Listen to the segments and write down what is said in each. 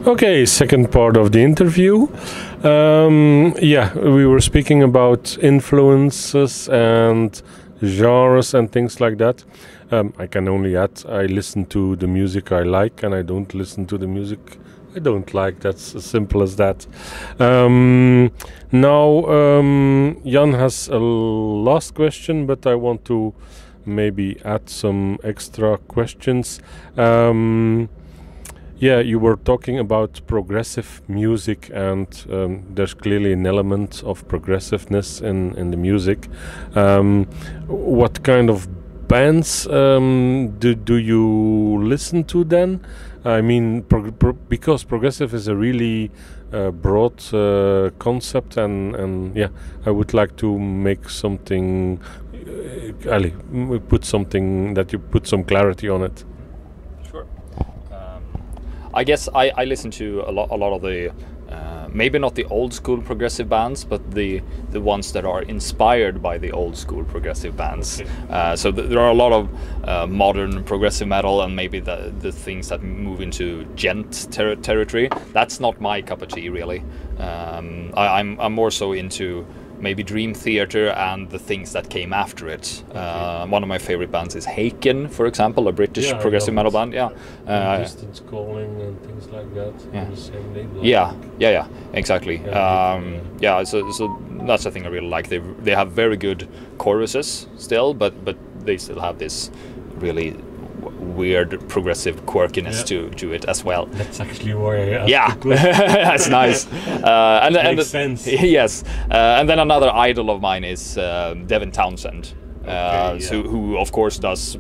Okay, second part of the interview. Yeah, we were speaking about influences and genres and things like that. I can only add, I listen to the music I like and I don't listen to the music I don't like. That's as simple as that. Now, Jan has a last question, but I want to maybe add some extra questions. Yeah, you were talking about progressive music, and there's clearly an element of progressiveness in the music. What kind of bands do you listen to then? I mean, because progressive is a really broad concept, and yeah, I would like to make something, Ali, put something that you put some clarity on it. I guess I listen to a lot of the maybe not the old school progressive bands, but the ones that are inspired by the old school progressive bands. Okay. So there are a lot of modern progressive metal and maybe the things that move into gent territory. That's not my cup of tea, really. I'm more so into maybe Dream Theater and the things that came after it. Okay. One of my favorite bands is Haken, for example, a British progressive metal band. Yeah, Distance Calling and things like that. Yeah, the same label, yeah, exactly. Yeah, so that's the thing I really like. They have very good choruses still, but they still have this really weird progressive quirkiness to it as well. That's actually why I asked the question. That's nice. Makes sense. Yes, and then another idol of mine is Devin Townsend, who of course does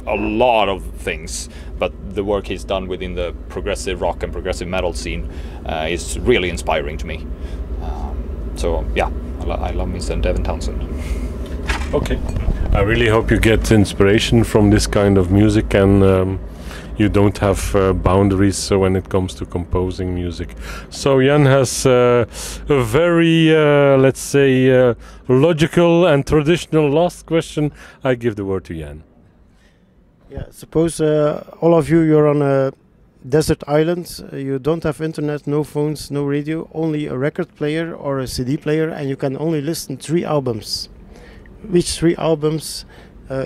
a lot of things, but the work he's done within the progressive rock and progressive metal scene is really inspiring to me. So yeah, I love me some Devin Townsend. Okay. I really hope you get inspiration from this kind of music, and you don't have boundaries when it comes to composing music. So Jan has a very, let's say, logical and traditional last question. I give the word to Jan. Yeah, suppose all of you're on a desert island, you don't have internet, no phones, no radio, only a record player or a CD player, and you can only listen 3 albums. Which 3 albums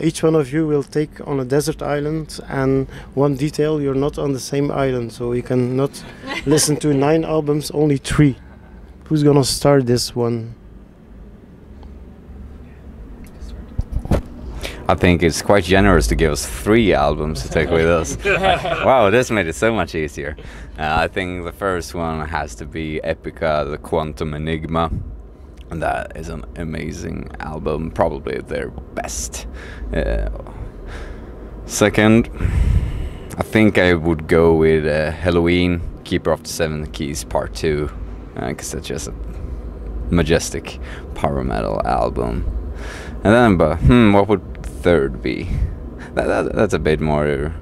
each one of you will take on a desert island? And one detail, you're not on the same island, so you cannot listen to 9 albums, only 3. Who's gonna start this one? I think it's quite generous to give us 3 albums to take with us. Wow, this made it so much easier. I think the first one has to be Epica, the Quantum Enigma. And that is an amazing album, probably their best. Second, I think I would go with Halloween, Keeper of the Seven Keys Part 2, because that's just a majestic power metal album. And then, what would third be? That's a bit more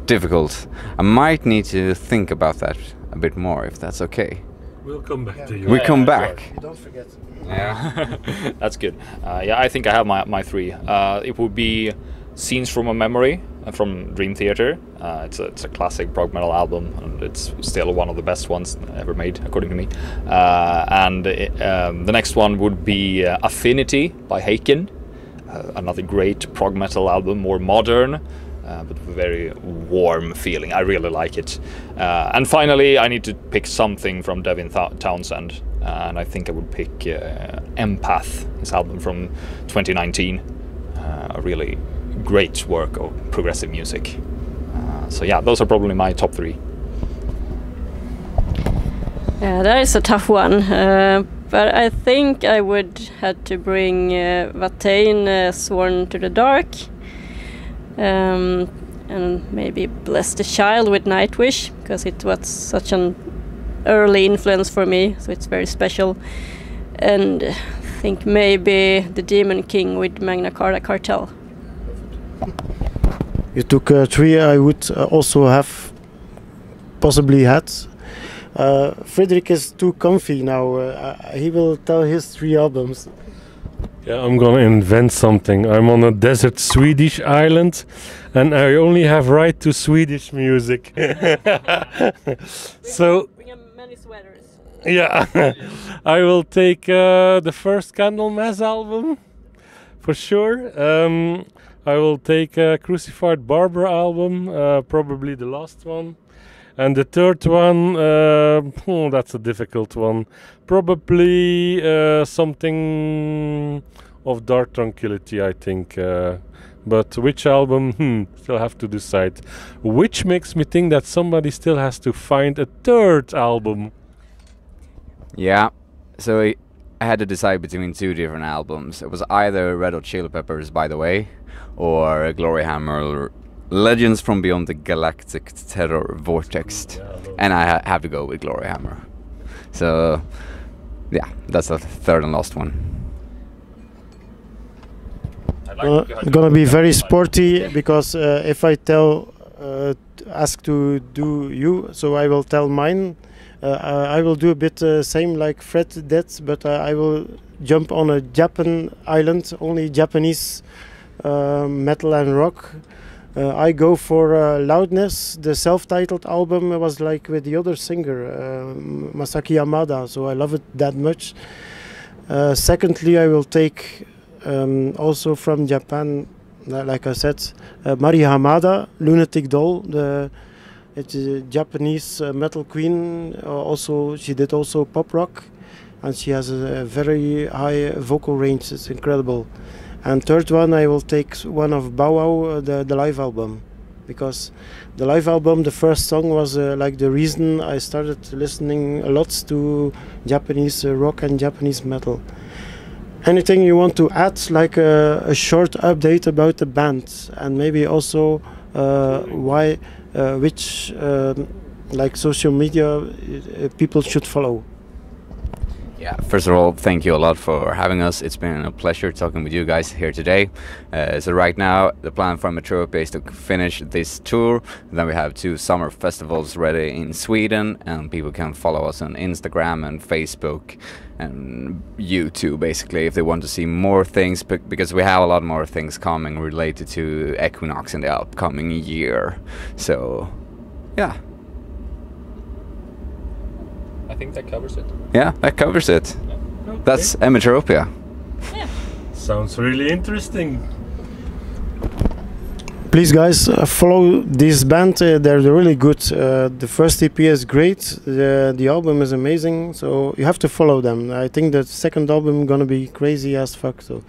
difficult. I might need to think about that a bit more, if that's okay. We'll come back to you. We come back. Don't forget. Yeah, that's good. Yeah, I think I have my 3. It would be Scenes from a Memory from Dream Theater. It's a classic prog metal album, and it's still one of the best ones ever made, according to me. And the next one would be Affinity by Haken, another great prog metal album, more modern, but very warm feeling. I really like it. And finally, I need to pick something from Devin Townsend, and I think I would pick Empath, his album from 2019. A really great work of progressive music. So yeah, those are probably my top 3. Yeah, that is a tough one. But I think I would have to bring Watain, Sworn to the Dark. And maybe Bless the Child with Nightwish, because it was such an early influence for me, so it's very special. And I think maybe The Demon King with Magna Carta Cartel. You took 3, I would also have possibly had. Frederick is too comfy now. He will tell his 3 albums. Yeah, I'm gonna invent something. I'm on a desert Swedish island, and I only have right to Swedish music. So Bring many sweaters. yeah, I will take the first Candlemass album for sure. I will take a Crucified Barber album, probably the last one. And the third one, that's a difficult one. Probably something of Dark Tranquility, I think. But which album? Still have to decide. Which makes me think that somebody still has to find a third album. Yeah, so I had to decide between two different albums. It was either Red Hot Chili Peppers, By the Way, or Glory Hammer, Legends from Beyond the Galactic Terror Vortex. And I have to go with Glory Hammer. So, yeah, that's the third and last one. Gonna be very sporty because if I ask to do you, so I will tell mine. I will do a bit same like Fred did, but I will jump on a Japan island, only Japanese metal and rock. I go for Loudness. The self-titled album was like with the other singer, Masaki Yamada, so I love it that much. Secondly, I will take also from Japan, like I said, Mari Hamada, Lunatic Doll. It's a Japanese metal queen. Also, she did also pop rock, and she has a very high vocal range. It's incredible. And third one, I will take one of Bow Wow, the live album, because the live album, the first song was like the reason I started listening a lot to Japanese rock and Japanese metal. Anything you want to add, like a short update about the band, and maybe also why, which like social media people should follow? Yeah, first of all, thank you a lot for having us. It's been a pleasure talking with you guys here today. So right now, the plan for Emetropia is to finish this tour. Then we have 2 summer festivals ready in Sweden, and people can follow us on Instagram and Facebook and YouTube, basically, if they want to see more things, because we have a lot more things coming related to Equinox in the upcoming year. So, yeah. I think that covers it. Yeah, that covers it. Yeah. Okay. That's Emetropia. Yeah. Sounds really interesting. Please, guys, follow this band. They're really good. The first EP is great. The album is amazing. So you have to follow them. I think the second album gonna be crazy as fuck. So,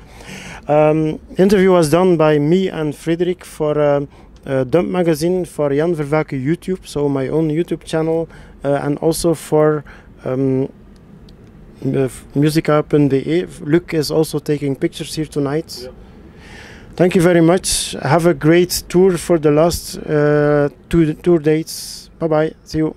interview was done by me and Frederik for Dump Magazine, for Jan Vervaeke YouTube, so my own YouTube channel, and also for musica.be. Luc is also taking pictures here tonight. Yeah. Thank you very much. Have a great tour for the last 2 tour dates. Bye bye. See you.